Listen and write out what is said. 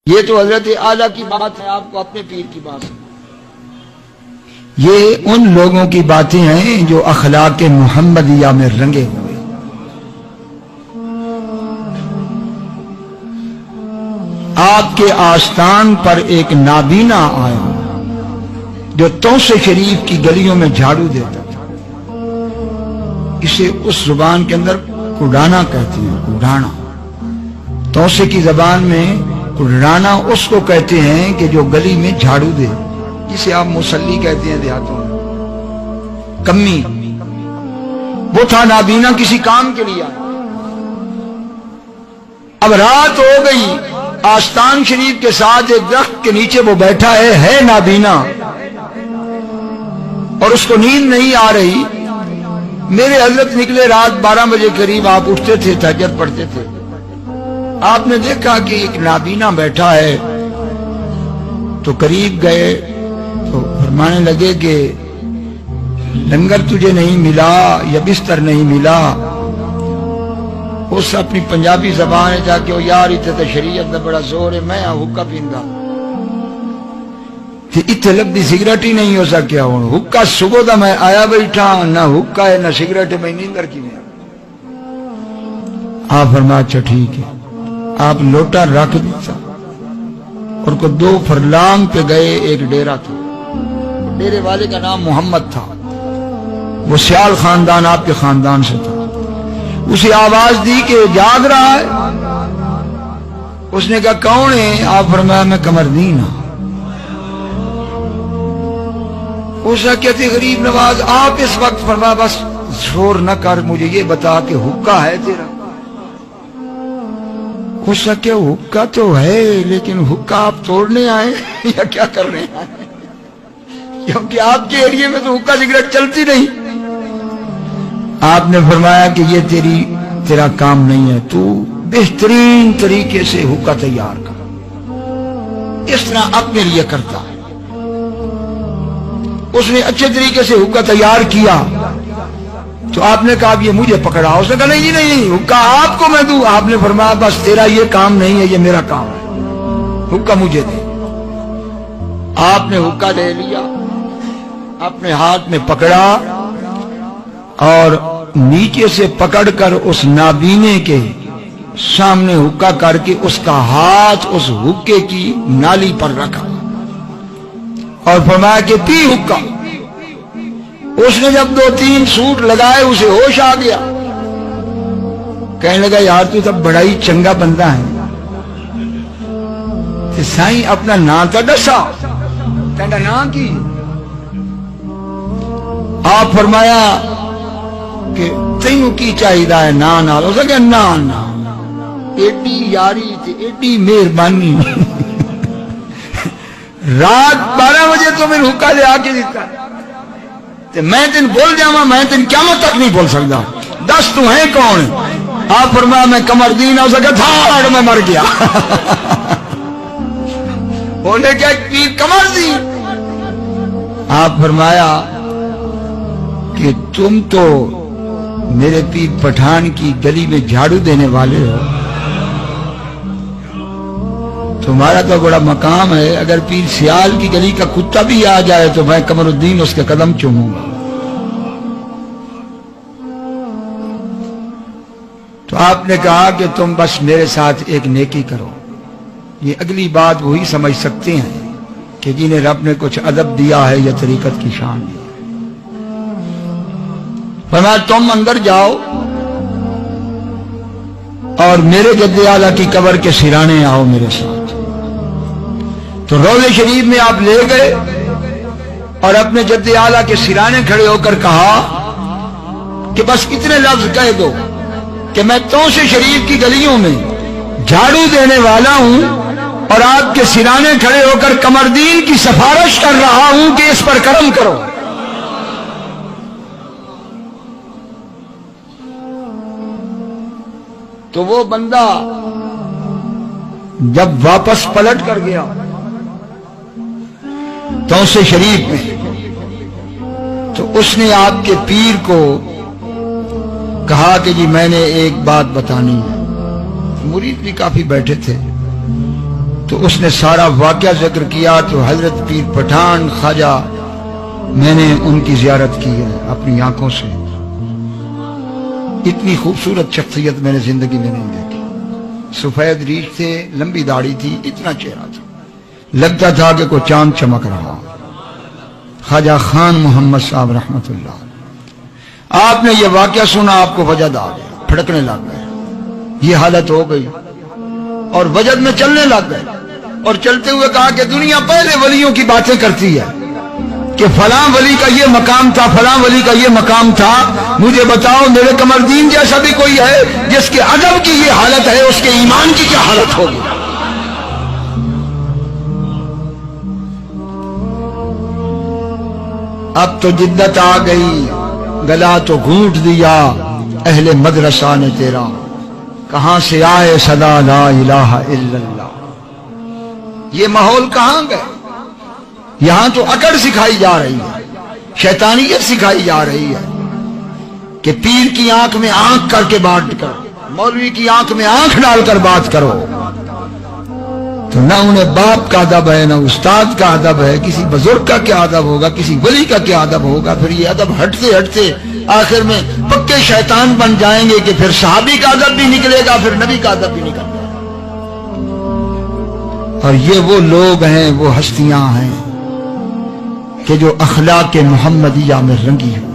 یہ تو حضرت اعلیٰ کی بات ہے، آپ کو اپنے پیر کی بات ہے۔ یہ ان لوگوں کی باتیں ہیں جو اخلاق محمدیہ میں رنگے ہوئے۔ آپ کے آستان پر ایک نابینا آیا جو توسے شریف کی گلیوں میں جھاڑو دیتا تھا۔ اسے اس زبان کے اندر کڈانا کہتے ہیں، کڈانا۔ توسے کی زبان میں کڈانا اس کو کہتے ہیں کہ جو گلی میں جھاڑو دے، جسے آپ مسلی کہتے ہیں دیہاتوں میں، کمی۔ وہ تھا نابینا، کسی کام کے لیے۔ اب رات ہو گئی، آستان شریف کے ساتھ ایک درخت کے نیچے وہ بیٹھا ہے نابینا، اور اس کو نیند نہیں آ رہی۔ میرے حضرت نکلے رات 12 بجے قریب، آپ اٹھتے تھے، تہجد پڑھتے تھے۔ آپ نے دیکھا کہ ایک نابینا بیٹھا ہے، تو قریب گئے تو فرمانے لگے کہ لنگر تجھے نہیں ملا یا بستر نہیں ملا؟ اس اپنی پنجابی زبان ہے جا کے وہ یار اتنے تو شریعت دا بڑا زور ہے، میں حکا پیندا اتنے لگتی سگریٹ ہی نہیں ہو سکیا ہوں حکا صبح دا میں آیا بیٹھا، نہ حکا ہے نہ سگریٹ ہے، میں نیندر کی میں۔ آپ فرمایا اچھا ٹھیک ہے۔ آپ لوٹا رکھ دیتا اور کو 2 فرلانگ پہ گئے، ایک ڈیرا تھا، ڈیرے والے کا نام محمد تھا، وہ سیال خاندان آپ کے خاندان سے تھا۔ اسے آواز دی کہ جاگ رہا ہے؟ اس نے کہا کون ہے؟ آپ فرمایا میں قمردین ہوں۔ اس نے کہتے غریب نواز آپ اس وقت؟ فرمایا بس شور نہ کر، مجھے یہ بتا کہ حکا ہے تیرا؟ اس نے کہا حکا تو ہے، لیکن حکا آپ توڑنے آئے یا کیا کرنے آئے؟ کیونکہ آپ کے ایریے میں تو حکا سگریٹ چلتی نہیں۔ آپ نے فرمایا کہ یہ تیرا کام نہیں ہے، تو بہترین طریقے سے حکا تیار کر، اس طرح اپنے لیے کرتا ہے۔ اس نے اچھے طریقے سے حکا تیار کیا، تو آپ نے کہا اب یہ مجھے پکڑا۔ اس نے کہا نہیں نہیں، حکا آپ کو میں دوں۔ آپ نے فرمایا بس تیرا یہ کام نہیں ہے، یہ میرا کام ہے، حکا مجھے دے۔ آپ نے حکا لے لیا، اپنے ہاتھ میں پکڑا، اور نیچے سے پکڑ کر اس نابینے کے سامنے حکا کر کے اس کا ہاتھ اس حکے کی نالی پر رکھا اور فرمایا کہ پی حکا۔ اس نے جب 2-3 سوٹ لگائے اسے ہوش آ گیا، کہنے لگا یار تو تب بڑا ہی چنگا بندہ ہے، تے سائیں اپنا نام تا دسا، تینڈا نام کی؟ آپ فرمایا کہ تینوں کی چاہیدہ ہے نا نال؟ ہو سکے نا نا، ایڈی یاری تھی، ایڈی مہربانی، رات 12 بجے تو میں حکا لے آ کے دیتا تے میں تین بول جاواں، میں تین قیامت تک نہیں بول سکتا، دس تو ہے کون؟ آپ فرمایا میں قمردین۔ ہو سکے تھاڑ میں مر گیا۔ بولے کیا پیر قمردین؟ آپ فرمایا کہ تم تو میرے پیر پٹھان کی گلی میں جھاڑو دینے والے ہو، تمہارا تو بڑا مقام ہے، اگر پیر سیال کی گلی کا کتا بھی آ جائے تو میں قمر الدین اس کے قدم چوموں گا۔ تو آپ نے کہا کہ تم بس میرے ساتھ ایک نیکی کرو۔ یہ اگلی بات وہی سمجھ سکتے ہیں کہ جنہیں رب نے کچھ ادب دیا ہے یا طریقت کی شان دی۔ فرمایا تم اندر جاؤ اور میرے جد اعلیٰ کی قبر کے سرانے آؤ میرے ساتھ۔ تو روضے شریف میں آپ لے گئے اور اپنے جد اعلیٰ کے سرانے کھڑے ہو کر کہا کہ بس اتنے لفظ کہہ دو کہ میں توسے شریف کی گلیوں میں جھاڑو دینے والا ہوں اور آپ کے سرانے کھڑے ہو کر قمردین کی سفارش کر رہا ہوں کہ اس پر کرم کرو۔ تو وہ بندہ جب واپس پلٹ کر گیا توسے شریف میں، تو اس نے آپ کے پیر کو کہا کہ جی میں نے ایک بات بتانی ہے۔ مرید بھی کافی بیٹھے تھے، تو اس نے سارا واقعہ ذکر کیا تو حضرت پیر پٹھان خواجہ میں نے ان کی زیارت کی ہے اپنی آنکھوں سے. اتنی خوبصورت شخصیت میں نے زندگی میں نہیں دیکھی. سفید ریش تھے, لمبی داڑھی تھی, اتنا چہرہ تھا لگتا تھا کہ کوئی چاند چمک رہا. خواجہ خان محمد صاحب رحمت اللہ. آپ نے یہ واقعہ سنا, آپ کو وجد آ گیا, پھڑکنے لگ گئے. یہ حالت ہو گئی اور وجد میں چلنے لگ گئے اور چلتے ہوئے کہا کہ دنیا پہلے ولیوں کی باتیں کرتی ہے کہ فلاں ولی کا یہ مقام تھا, فلاں ولی کا یہ مقام تھا. مجھے بتاؤ میرے قمردین جیسا بھی کوئی ہے جس کے ادب کی یہ حالت ہے, اس کے ایمان کی کیا حالت ہوگی؟ اب تو جدت آ گئی, گلا تو گھونٹ دیا اہل مدرسہ نے تیرا. کہاں سے آئے صدا لا الہ الا اللہ. یہ ماحول کہاں گئے؟ یہاں تو اکڑ سکھائی جا رہی ہے, شیطانیت سکھائی جا رہی ہے کہ پیر کی آنکھ میں آنکھ کر کے بات کرو, مولوی کی آنکھ میں آنکھ ڈال کر بات کرو. تو نہ انہیں باپ کا ادب ہے, نہ استاد کا ادب ہے. کسی بزرگ کا کیا ادب ہوگا, کسی ولی کا کیا ادب ہوگا؟ پھر یہ ادب ہٹتے ہٹتے آخر میں پکے شیطان بن جائیں گے کہ پھر صحابی کا ادب بھی نکلے گا, پھر نبی کا ادب بھی نکلے گا. اور یہ وہ لوگ ہیں, وہ ہستیاں ہیں کہ جو اخلاق محمدیہ میں رنگی ہو.